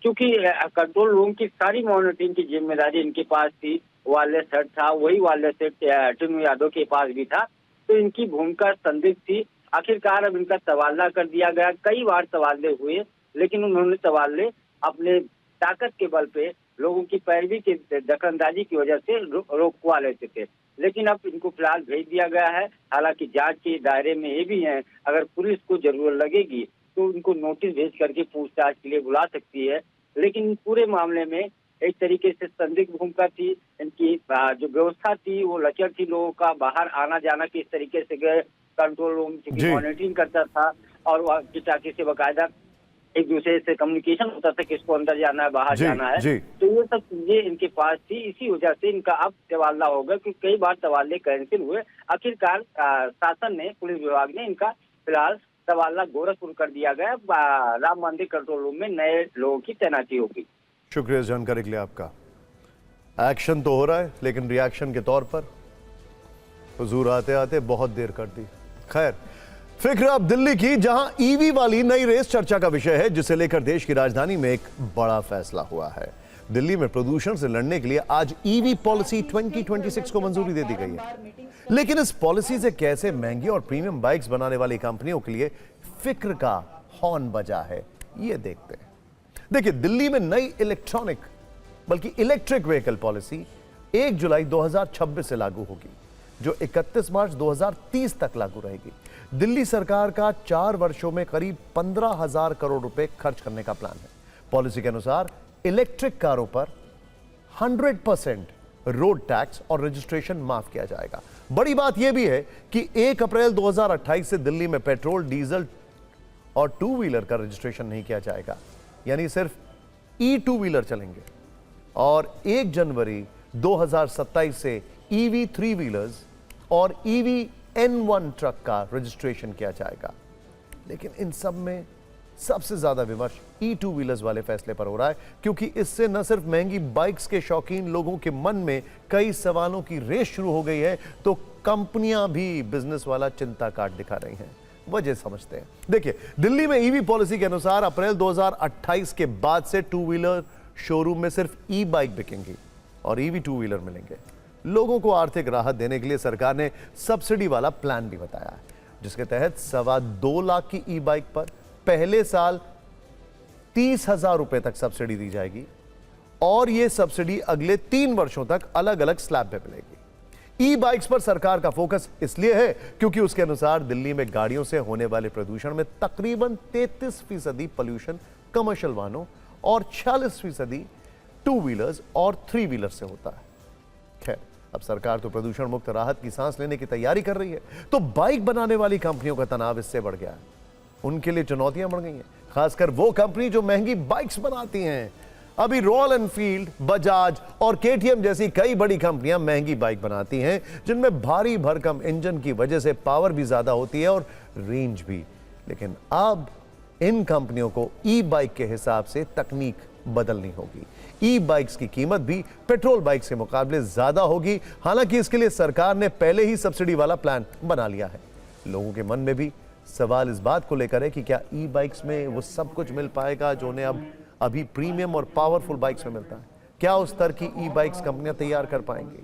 क्योंकि कंट्रोल रूम की सारी मॉनिटरिंग की जिम्मेदारी इनके पास थी। वायरलेस सेट था, वही वायरलेस सेट चिन्नू यादव के पास भी था, तो इनकी भूमिका संदिग्ध थी। आखिरकार अब इनका तबादला कर दिया गया। कई बार तबादले हुए, लेकिन उन्होंने तबादले अपने ताकत के बल पे, लोगों की पैरवी की दखलंदाजी की वजह से रोकवा लेते थे। लेकिन अब इनको फिलहाल भेज दिया गया है। हालांकि जांच के दायरे में ये भी है, अगर पुलिस को जरूरत लगेगी तो उनको नोटिस भेज करके पूछताछ के लिए बुला सकती है। लेकिन पूरे मामले में एक तरीके से संदिग्ध भूमिका थी। इनकी जो व्यवस्था थी वो लचर थी, लोगों का बाहर आना जाना किस तरीके से गए, कंट्रोल रूम की मॉनिटरिंग करता था और वह किटाकी से बाकायदा एक दूसरे से कम्युनिकेशन होता था, किसको अंदर जाना है, बाहर जाना है। तो ये सब चीजें इनके पास थी। इसी वजह से इनका अब तबादला होगा, क्योंकि कई बार तबादले कैंसिल हुए। आखिरकार शासन ने, पुलिस विभाग ने इनका फिलहाल तबादला गोरखपुर कर दिया गया। राम मंदिर कंट्रोल रूम में नए लोगों की तैनाती होगी। शुक्रिया इस जानकारी के लिए आपका। एक्शन तो हो रहा है, लेकिन रिएक्शन के तौर पर हुजूर आते आते बहुत देर कर दी। खैर, फिक्र अब दिल्ली की, जहां ईवी वाली नई रेस चर्चा का विषय है, जिसे लेकर देश की राजधानी में एक बड़ा फैसला हुआ है। दिल्ली में प्रदूषण से लड़ने के लिए आज ईवी पॉलिसी 2026 को मंजूरी दे दी गई है। लेकिन इस पॉलिसी से कैसे महंगी और प्रीमियम बाइक्स बनाने वाली कंपनियों के लिए फिक्र का हॉर्न बजा है, ये देखते हैं। देखिए, दिल्ली में नई इलेक्ट्रिक व्हीकल पॉलिसी 1 जुलाई 2026 से लागू होगी। जो 31 मार्च 2030 तक लागू रहेगी। दिल्ली सरकार का 4 वर्षों में करीब 15,000 करोड़ रुपए खर्च करने का प्लान है। पॉलिसी के अनुसार इलेक्ट्रिक कारों पर 100% रोड टैक्स और रजिस्ट्रेशन माफ किया जाएगा। बड़ी बात यह भी है कि 1 अप्रैल 2028 से दिल्ली में पेट्रोल, डीजल और 2 व्हीलर का रजिस्ट्रेशन नहीं किया जाएगा, यानी सिर्फ E2 व्हीलर चलेंगे। और 1 जनवरी 2027 से EV 3 व्हीलर्स और EV N1 ट्रक का रजिस्ट्रेशन किया जाएगा। लेकिन इन सब में सबसे ज्यादा विमर्श E2 व्हीलर्स वाले फैसले पर हो रहा है, क्योंकि इससे न सिर्फ महंगी बाइक्स के शौकीन लोगों के मन में कई सवालों की रेस शुरू हो गई है, तो कंपनियां भी बिजनेस वाला चिंता कार्ड दिखा रही हैं। वजह समझते हैं। देखिए, दिल्ली में ईवी पॉलिसी के अनुसार अप्रैल 2028 के बाद से 2 व्हीलर शोरूम में सिर्फ ई बाइक बिकेंगी और EV 2 व्हीलर मिलेंगे। लोगों को आर्थिक राहत देने के लिए सरकार ने सब्सिडी वाला प्लान भी बताया है, जिसके तहत 2.25 लाख की ई बाइक पर पहले साल 30,000 रुपए तक सब्सिडी दी जाएगी और यह सब्सिडी अगले 3 वर्षों तक अलग अलग स्लैब पे मिलेगी। ई बाइक्स पर सरकार का फोकस इसलिए है क्योंकि उसके अनुसार दिल्ली में गाड़ियों से होने वाले प्रदूषण में तकरीबन 33% पोल्यूशन कमर्शियल वाहनों और 46% 2 व्हीलर्स और 3 व्हीलर से होता है। खैर, अब सरकार तो प्रदूषण मुक्त राहत की सांस लेने की तैयारी कर रही है, तो बाइक बनाने वाली कंपनियों का तनाव इससे बढ़ गया है। उनके लिए चुनौतियां बढ़ गई हैं, खासकर वो कंपनी जो महंगी बाइक्स बनाती हैं। अभी रॉयल एनफील्ड, बजाज और KTM जैसी कई बड़ी कंपनियां महंगी बाइक बनाती हैं, जिनमें भारी भरकम इंजन की वजह से पावर भी ज्यादा होती है और रेंज भी। लेकिन अब इन कंपनियों को ई बाइक के हिसाब से तकनीक बदलनी होगी। ई बाइक्स की कीमत भी पेट्रोल बाइक के मुकाबले ज्यादा होगी। हालांकि इसके लिए सरकार ने पहले ही सब्सिडी वाला प्लान बना लिया है। लोगों के मन में भी सवाल इस बात को लेकर है कि क्या ई बाइक्स में वो सब कुछ मिल पाएगा जो उन्हें अभी प्रीमियम और पावरफुल बाइक्स में मिलता है। क्या उस स्तर की ई बाइक्स कंपनियां तैयार कर पाएंगी?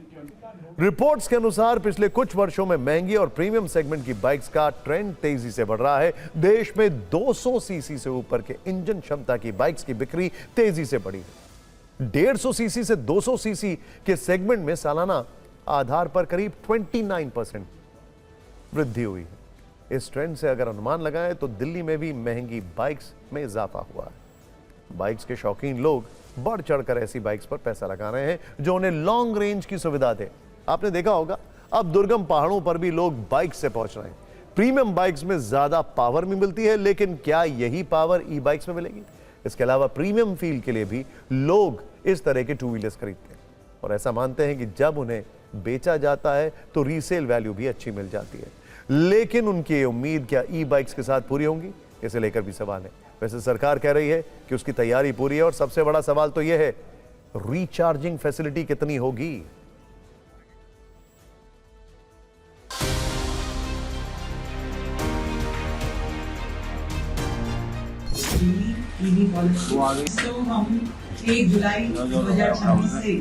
रिपोर्ट्स के अनुसार पिछले कुछ वर्षों में महंगी और प्रीमियम सेगमेंट की बाइक्स का ट्रेंड तेजी से बढ़ रहा है। देश में 200 सीसी से ऊपर के इंजन क्षमता की बाइक्स की बिक्री तेजी से बढ़ी है। 150 सीसी से 200 सीसी के सेगमेंट में सालाना आधार पर करीब 29% वृद्धि हुई है। इस ट्रेंड से अगर अनुमान लगाएं तो दिल्ली में भी महंगी बाइक्स में इजाफा हुआ है। बाइक्स के शौकीन लोग बढ़ चढ़कर ऐसी बाइक्स पर पैसा लगा रहे हैं जो उन्हें लॉन्ग रेंज की सुविधा दे। आपने देखा होगा, अब दुर्गम पहाड़ों पर भी लोग बाइक से पहुंच रहे हैं। प्रीमियम बाइक्स में ज्यादा पावर भी मिलती है, लेकिन क्या यही पावर ई बाइक्स में मिलेगी? इसके अलावा प्रीमियम फील के लिए भी लोग इस तरह के 2 व्हीलर्स खरीदते हैं और ऐसा मानते हैं कि जब उन्हें बेचा जाता है तो रीसेल वैल्यू भी अच्छी मिल जाती है। लेकिन उनकी ये उम्मीद क्या ई बाइक्स के साथ पूरी होंगी? इसे लेकर भी सवाल है। वैसे सरकार कह रही है कि उसकी तैयारी पूरी है और सबसे बड़ा सवाल तो यह है, रिचार्जिंग फैसिलिटी कितनी होगी? ईवी पॉलिसी तो हम 1 जुलाई 2026 से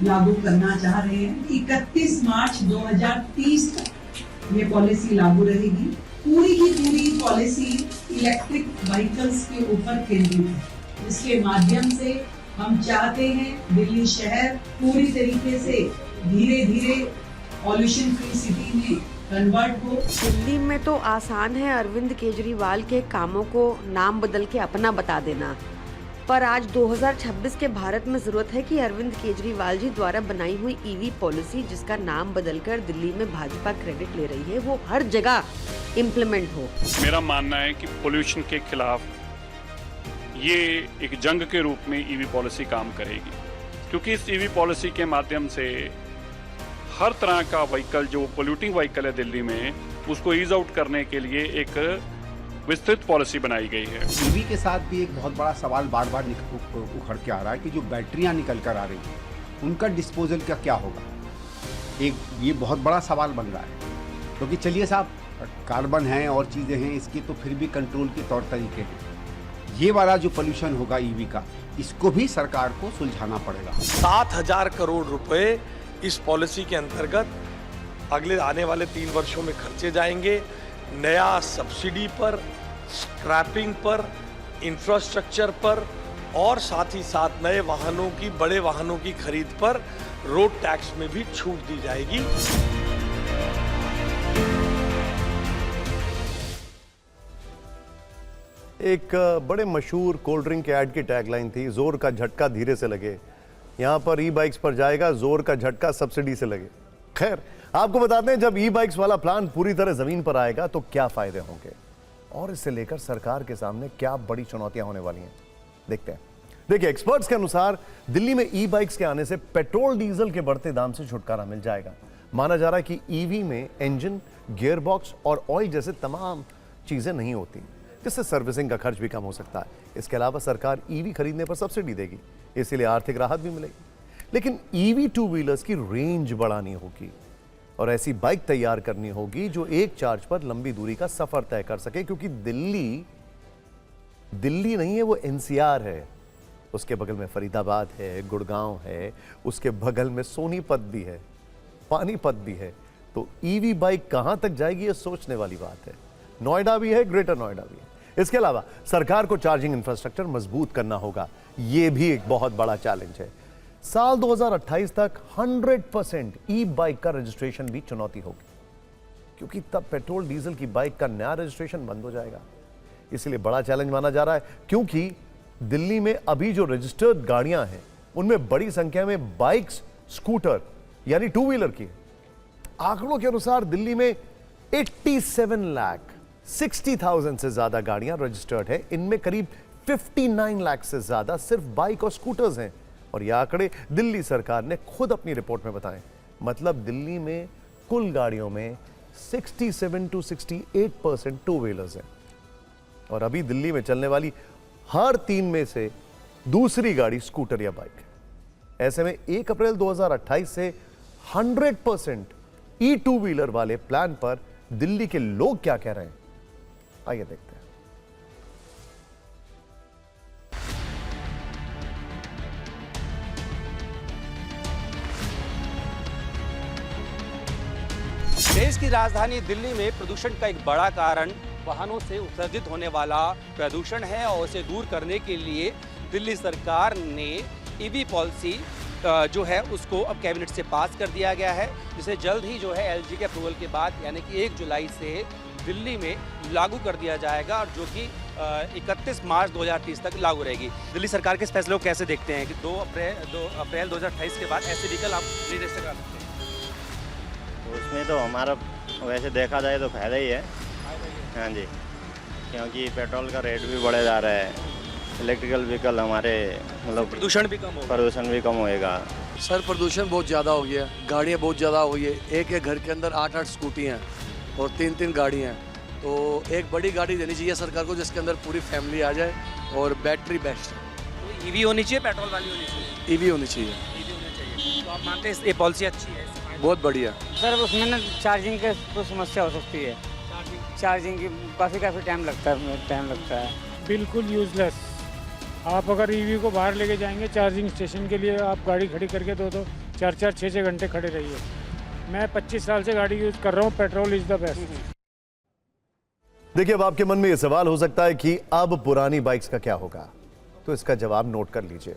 लागू करना चाह रहे हैं। 31 मार्च 2030 तक ये पॉलिसी लागू रहेगी। पूरी की पूरी पॉलिसी इलेक्ट्रिक व्हीकल्स के ऊपर केंद्रित है, जिसके माध्यम से हम चाहते हैं दिल्ली शहर पूरी तरीके से धीरे धीरे पॉल्यूशन फ्री सिटी में कन्वर्ट हो। दिल्ली में तो आसान है अरविंद केजरीवाल के कामों को नाम बदल के अपना बता देना, पर आज 2026 के भारत में जरूरत है कि अरविंद केजरीवाल जी द्वारा बनाई हुई ईवी पॉलिसी, जिसका नाम बदलकर दिल्ली में भाजपा क्रेडिट ले रही है, वो हर जगह इम्प्लीमेंट हो। मेरा मानना है कि पोल्यूशन के खिलाफ ये एक जंग के रूप में ईवी पॉलिसी काम करेगी, क्योंकि इस ईवी पॉलिसी के माध्यम से हर तरह का व्हीकल जो पोल्यूटिंग व्हीकल है दिल्ली में, उसको ईज आउट करने के लिए एक विस्तृत पॉलिसी बनाई गई है। ईवी के साथ भी एक बहुत बड़ा सवाल बार बार उखड़ के आ रहा है कि जो बैटरियां निकल कर आ रही हैं, उनका डिस्पोजल का क्या होगा? एक ये बहुत बड़ा सवाल बन रहा है, क्योंकि चलिए साहब, कार्बन है और चीज़ें हैं, इसकी तो फिर भी कंट्रोल के तौर तरीके हैं। ये वाला जो पोल्यूशन होगा ईवी का, इसको भी सरकार को सुलझाना पड़ेगा। 7,000 करोड़ रुपए इस पॉलिसी के अंतर्गत अगले आने वाले 3 वर्षों में खर्चे जाएंगे। नया सब्सिडी पर, स्क्रैपिंग पर, इंफ्रास्ट्रक्चर पर और साथ ही साथ नए वाहनों की, बड़े वाहनों की खरीद पर रोड टैक्स में भी छूट दी जाएगी। एक बड़े मशहूर कोल्ड ड्रिंक के ऐड की टैगलाइन थी, जोर का झटका धीरे से लगे। यहां पर ई बाइक्स पर जाएगा, जोर का झटका सब्सिडी से लगे। खैर, आपको बताते हैं जब ई बाइक्स वाला प्लान पूरी तरह जमीन पर आएगा तो क्या फायदे होंगे और इससे लेकर सरकार के सामने क्या बड़ी चुनौतियां होने वाली हैं, देखते हैं। देखिए, एक्सपर्ट्स के अनुसार दिल्ली में ई बाइक्स के आने से पेट्रोल डीजल के बढ़ते दाम से छुटकारा मिल जाएगा। माना जा रहा है कि ईवी में इंजन, गियर बॉक्स और ऑयल जैसे तमाम चीजें नहीं होती, जिससे सर्विसिंग का खर्च भी कम हो सकता है। इसके अलावा सरकार ईवी खरीदने पर सब्सिडी देगी, इसीलिए आर्थिक राहत भी मिलेगी। लेकिन ईवी टू व्हीलर्स की रेंज बढ़ानी होगी और ऐसी बाइक तैयार करनी होगी जो एक चार्ज पर लंबी दूरी का सफर तय कर सके, क्योंकि दिल्ली नहीं है, वो एनसीआर है। उसके बगल में फरीदाबाद है, गुड़गांव है, उसके बगल में सोनीपत भी है, पानीपत भी है। तो ईवी बाइक कहां तक जाएगी, ये सोचने वाली बात है। नोएडा भी है, ग्रेटर नोएडा भी है। इसके अलावा सरकार को चार्जिंग इंफ्रास्ट्रक्चर मजबूत करना होगा, यह भी एक बहुत बड़ा चैलेंज है। साल 2028 तक 100% ई बाइक का रजिस्ट्रेशन भी चुनौती होगी, क्योंकि तब पेट्रोल डीजल की बाइक का नया रजिस्ट्रेशन बंद हो जाएगा। इसलिए बड़ा चैलेंज माना जा रहा है, क्योंकि दिल्ली में अभी जो रजिस्टर्ड गाड़ियां हैं उनमें बड़ी संख्या में बाइक्स, स्कूटर यानी टू व्हीलर की है। आंकड़ों के अनुसार दिल्ली में 87,60,000 से ज्यादा गाड़ियां रजिस्टर्ड है। इनमें करीब 59 लाख से ज्यादा सिर्फ बाइक और स्कूटर्स हैं, और यह आंकड़े दिल्ली सरकार ने खुद अपनी रिपोर्ट में बताए। मतलब दिल्ली में कुल गाड़ियों में 67 to 68% टू व्हीलर्स हैं, और अभी दिल्ली में चलने वाली हर 3 में से दूसरी गाड़ी स्कूटर या बाइक है। ऐसे में 1 अप्रैल 2028 से 100% ई टू व्हीलर वाले प्लान पर दिल्ली के लोग क्या कह रहे हैं, आइए देखते हैं। देश की राजधानी दिल्ली में प्रदूषण का एक बड़ा कारण वाहनों से उत्सर्जित होने वाला प्रदूषण है, और उसे दूर करने के लिए दिल्ली सरकार ने ईवी पॉलिसी जो है उसको अब कैबिनेट से पास कर दिया गया है, जिसे जल्द ही जो है एलजी के अप्रूवल के बाद यानी कि 1 जुलाई से दिल्ली में लागू कर दिया जाएगा, और जो कि 31 मार्च 2030 तक लागू रहेगी। दिल्ली सरकार के इस फैसले को कैसे देखते हैं कि 2 अप्रैल 2028 के बाद ऐसे व्हीकल आप रजिस्टर करा सकते हैं? उसमें तो हमारा वैसे देखा जाए तो फायदा ही है। हाँ जी, क्योंकि पेट्रोल का रेट भी बढ़े जा रहा है, इलेक्ट्रिकल व्हीकल हमारे मतलब प्रदूषण भी कम होएगा। सर प्रदूषण बहुत ज़्यादा हो गया, गाड़ियाँ बहुत ज़्यादा हो गई है। एक घर के अंदर 8-8 स्कूटी हैं और 3-3 गाड़ियाँ हैं, तो एक बड़ी गाड़ी देनी चाहिए सरकार को जिसके अंदर पूरी फैमिली आ जाए, और बैटरी बेस्ट है। तो ईवी होनी चाहिए, पेट्रोल वाली होनी चाहिए? ईवी होनी चाहिए। तो आप मानते हैं ये पॉलिसी अच्छी है? बहुत बढ़िया सर। उसमें ना चार्जिंग की तो समस्या हो सकती है, चार्जिंग की काफ़ी टाइम लगता है। बिल्कुल यूजलेस। आप अगर ईवी को बाहर लेके जाएंगे चार्जिंग स्टेशन के लिए, आप गाड़ी खड़ी करके 2-2, 4-4, 6-6 घंटे खड़े रहिए। मैं 25 साल से गाड़ी यूज कर रहा हूँ, पेट्रोल इज द बेस्ट। देखिए, अब आपके मन में यह सवाल हो सकता है कि अब पुरानी बाइक्स का क्या होगा, तो इसका जवाब नोट कर लीजिए।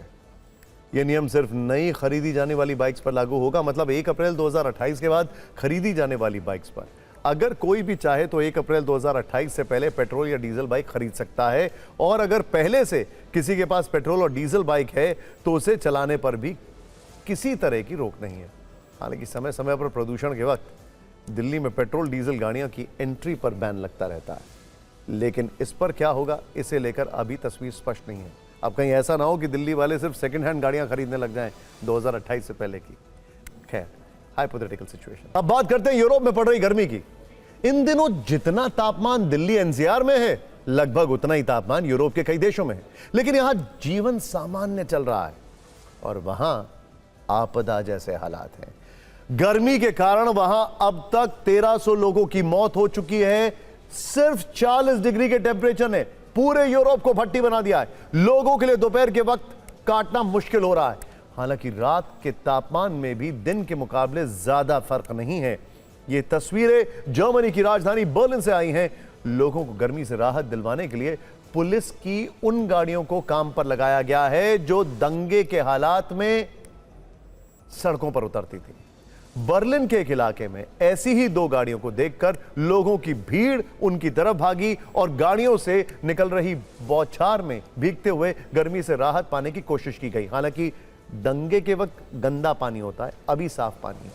यह नियम सिर्फ नई खरीदी जाने वाली बाइक्स पर लागू होगा, मतलब 1 अप्रैल 2028 के बाद खरीदी जाने वाली बाइक्स पर। अगर कोई भी चाहे तो 1 अप्रैल 2028 से पहले पेट्रोल या डीजल बाइक खरीद सकता है, और अगर पहले से किसी के पास पेट्रोल और डीजल बाइक है तो उसे चलाने पर भी किसी तरह की रोक नहीं है। हालांकि समय समय पर प्रदूषण के वक्त दिल्ली में पेट्रोल डीजल गाड़ियों की एंट्री पर बैन लगता रहता है, लेकिन इस पर क्या होगा इसे लेकर अभी तस्वीर स्पष्ट नहीं है। अब कहीं ऐसा ना हो कि दिल्ली वाले सिर्फ सेकंड हैंड गाड़ियां खरीदने लग जाएं 2028 से पहले की। खैर, हाइपोथेटिकल सिचुएशन। अब बात करते हैं यूरोप में पड़ रही गर्मी की। इन दिनों जितना तापमान दिल्ली एनसीआर में है, लगभग उतना ही तापमान यूरोप के कई देशों में है, लेकिन यहां जीवन सामान्य चल रहा है और वहां आपदा जैसे हालात हैं। गर्मी के कारण वहां अब तक 1300 लोगों की मौत हो चुकी है। सिर्फ 40 डिग्री के टेम्परेचर ने पूरे यूरोप को भट्टी बना दिया है। लोगों के लिए दोपहर के वक्त काटना मुश्किल हो रहा है। हालांकि रात के तापमान में भी दिन के मुकाबले ज्यादा फर्क नहीं है। ये तस्वीरें जर्मनी की राजधानी बर्लिन से आई हैं। लोगों को गर्मी से राहत दिलवाने के लिए पुलिस की उन गाड़ियों को काम पर लगाया गया है जो दंगे के हालात में सड़कों पर उतरती थी। बर्लिन के एक इलाके में ऐसी ही दो गाड़ियों को देखकर लोगों की भीड़ उनकी तरफ भागी और गाड़ियों से निकल रही बौछार में भीगते हुए गर्मी से राहत पाने की कोशिश की गई। हालांकि दंगे के वक्त गंदा पानी होता है, अभी साफ पानी है।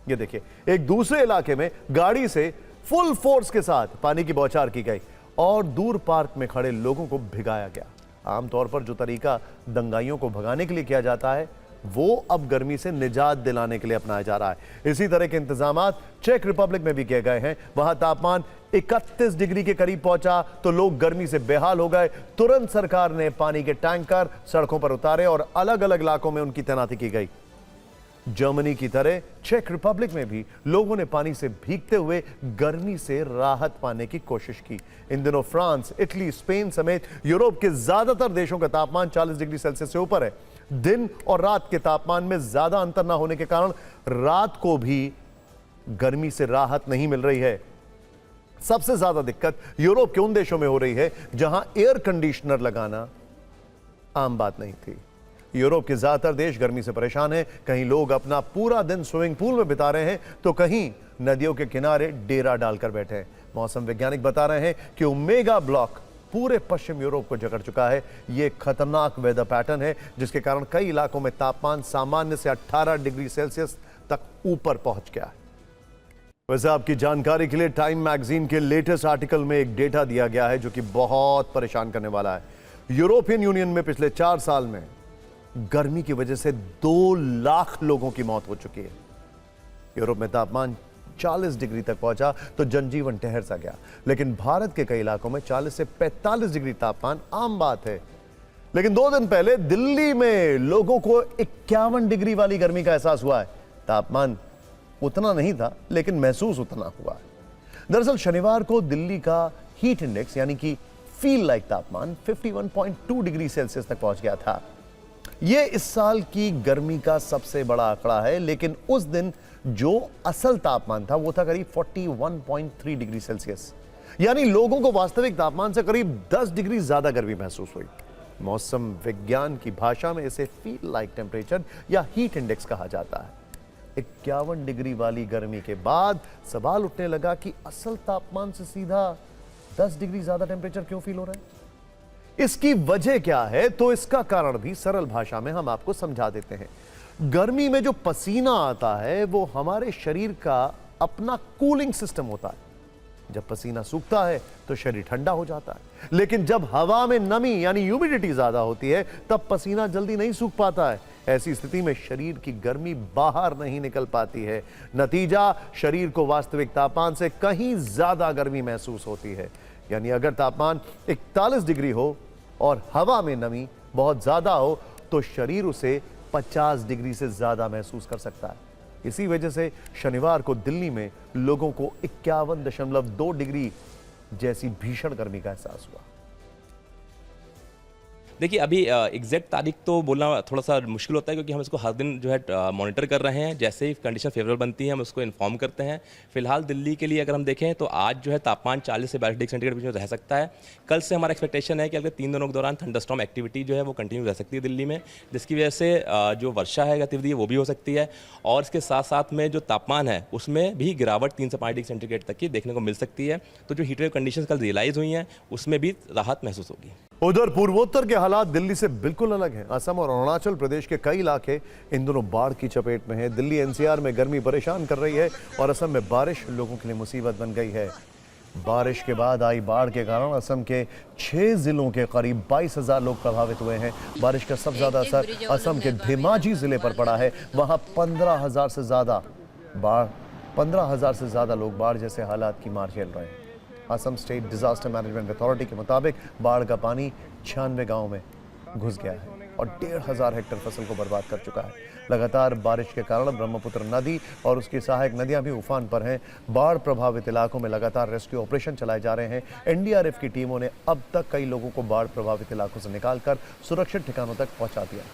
ये देखिए, एक दूसरे इलाके में गाड़ी से फुल फोर्स के साथ पानी की बौछार की गई और दूर पार्क में खड़े लोगों को भिगाया गया। आमतौर पर जो तरीका दंगाइयों को भगाने के लिए किया जाता है वो अब गर्मी से निजात दिलाने के लिए अपनाया जा रहा है। इसी तरह के इंतजामात चेक रिपब्लिक में भी किए गए हैं। वहां तापमान 31 डिग्री के करीब पहुंचा तो लोग गर्मी से बेहाल हो गए। तुरंत सरकार ने पानी के टैंकर सड़कों पर उतारे और अलग अलग इलाकों में उनकी तैनाती की गई। जर्मनी की तरह चेक रिपब्लिक में भी लोगों ने पानी से भीगते हुए गर्मी से राहत पाने की कोशिश की। इन दिनों फ्रांस, इटली, स्पेन समेत यूरोप के ज्यादातर देशों का तापमान 40 डिग्री सेल्सियस से ऊपर है। दिन और रात के तापमान में ज्यादा अंतर न होने के कारण रात को भी गर्मी से राहत नहीं मिल रही है। सबसे ज्यादा दिक्कत यूरोप के उन देशों में हो रही है जहां एयर कंडीशनर लगाना आम बात नहीं थी। यूरोप के ज्यादातर देश गर्मी से परेशान हैं। कहीं लोग अपना पूरा दिन स्विमिंग पूल में बिता रहे हैं तो कहीं नदियों के किनारे डेरा डालकर बैठे हैं। मौसम वैज्ञानिक बता रहे हैं कि ओमेगा ब्लॉक पूरे पश्चिम यूरोप को जकड़ चुका है। यह खतरनाक वेदर पैटर्न है जिसके कारण कई इलाकों में तापमान सामान्य से 18 डिग्री सेल्सियस तक ऊपर पहुंच गया है। वैसे आपकी जानकारी के लिए टाइम मैगजीन के लेटेस्ट आर्टिकल में एक डेटा दिया गया है जो कि बहुत परेशान करने वाला है। यूरोपियन यूनियन में पिछले 4 साल में गर्मी की वजह से 2 लाख लोगों की मौत हो चुकी है। यूरोप में तापमान 40 डिग्री तक पहुंचा तो जनजीवन ठहर सा गया, लेकिन भारत के कई इलाकों में 40 से 45 डिग्री तापमान आम बात है। लेकिन 2 दिन पहले दिल्ली में लोगों को 51 डिग्री वाली गर्मी का एहसास हुआ है। तापमान उतना नहीं था लेकिन महसूस उतना हुआ है। दरअसल शनिवार को दिल्ली का हीट इंडेक्स यानी कि फील लाइक तापमान 51.2 डिग्री सेल्सियस तक पहुंच गया था। यह इस साल की गर्मी का सबसे बड़ा आंकड़ा है, लेकिन उस दिन जो असल तापमान था वो था करीब 41.3 डिग्री सेल्सियस, यानी लोगों को वास्तविक तापमान से करीब 10 डिग्री ज्यादा गर्मी महसूस हुई। मौसम विज्ञान की भाषा में इसे फील लाइक टेम्परेचर या हीट इंडेक्स कहा जाता है। 51 डिग्री वाली गर्मी के बाद सवाल उठने लगा कि असल तापमान से सीधा 10 डिग्री ज्यादा टेम्परेचर क्यों फील हो रहा है? इसकी वजह क्या है? तो इसका कारण भी सरल भाषा में हम आपको समझा देते हैं। गर्मी में जो पसीना आता है वो हमारे शरीर का अपना कूलिंग सिस्टम होता है। जब पसीना सूखता है तो शरीर ठंडा हो जाता है, लेकिन जब हवा में नमी यानी ह्यूमिडिटी ज्यादा होती है तब पसीना जल्दी नहीं सूख पाता है। ऐसी स्थिति में शरीर की गर्मी बाहर नहीं निकल पाती है। नतीजा, शरीर को वास्तविक तापमान से कहीं ज्यादा गर्मी महसूस होती है। यानी अगर तापमान 41 डिग्री हो और हवा में नमी बहुत ज्यादा हो तो शरीर उसे 50 डिग्री से ज्यादा महसूस कर सकता है। इसी वजह से शनिवार को दिल्ली में लोगों को 51.2 डिग्री जैसी भीषण गर्मी का एहसास हुआ। देखिए, अभी एग्जैक्ट तारीख तो बोलना थोड़ा सा मुश्किल होता है क्योंकि हम इसको हर दिन जो है मॉनिटर कर रहे हैं। जैसे ही कंडीशन फेवरेबल बनती है हम उसको इन्फॉर्म करते हैं। फिलहाल दिल्ली के लिए अगर हम देखें तो आज जो है तापमान 40 से 42 डिग्री सेंटीग्रेड बीच में रह सकता है। कल से हमारा एक्सपेक्टेशन है कि अगले 3 दिनों के दौरान थंडरस्टॉर्म एक्टिविटी जो है वो कंटिन्यू रह सकती है दिल्ली में, जिसकी वजह से जो वर्षा है गतिविधि वो भी हो सकती है। और इसके साथ साथ में जो तापमान है उसमें भी गिरावट 3 से 5 डिग्री सेंटीग्रेड तक की देखने को मिल सकती है। तो जो हीट वेव कंडीशन कल रियलाइज हुई हैं उसमें भी राहत महसूस होगी। उधर पूर्वोत्तर के हालात दिल्ली से बिल्कुल अलग हैं। असम और अरुणाचल प्रदेश के कई इलाके इन दोनों बाढ़ की चपेट में हैं। दिल्ली एनसीआर में गर्मी परेशान कर रही है और असम में बारिश लोगों के लिए मुसीबत बन गई है। बारिश के बाद आई बाढ़ के कारण असम के 6 जिलों के करीब 22,000 लोग प्रभावित हुए हैं। बारिश का सबसे ज्यादा असर असम के धेमाजी जिले पर पड़ा है। वहां 15,000 से ज्यादा लोग बाढ़ जैसे हालात की मार झेल रहे हैं। Assam state disaster management authority के मुताबिक बाढ़ का पानी 96 गांव में घुस गया है और 1,500 हेक्टेयर फसल को बर्बाद कर चुका है। लगातार बारिश के कारण ब्रह्मपुत्र नदी और उसकी सहायक नदियां भी उफान पर हैं। बाढ़ प्रभावित इलाकों में लगातार रेस्क्यू ऑपरेशन चलाए जा रहे हैं। एनडीआरएफ की टीमों ने अब तक कई लोगों को बाढ़ प्रभावित इलाकों से निकालकर सुरक्षित ठिकानों तक पहुंचा दिया।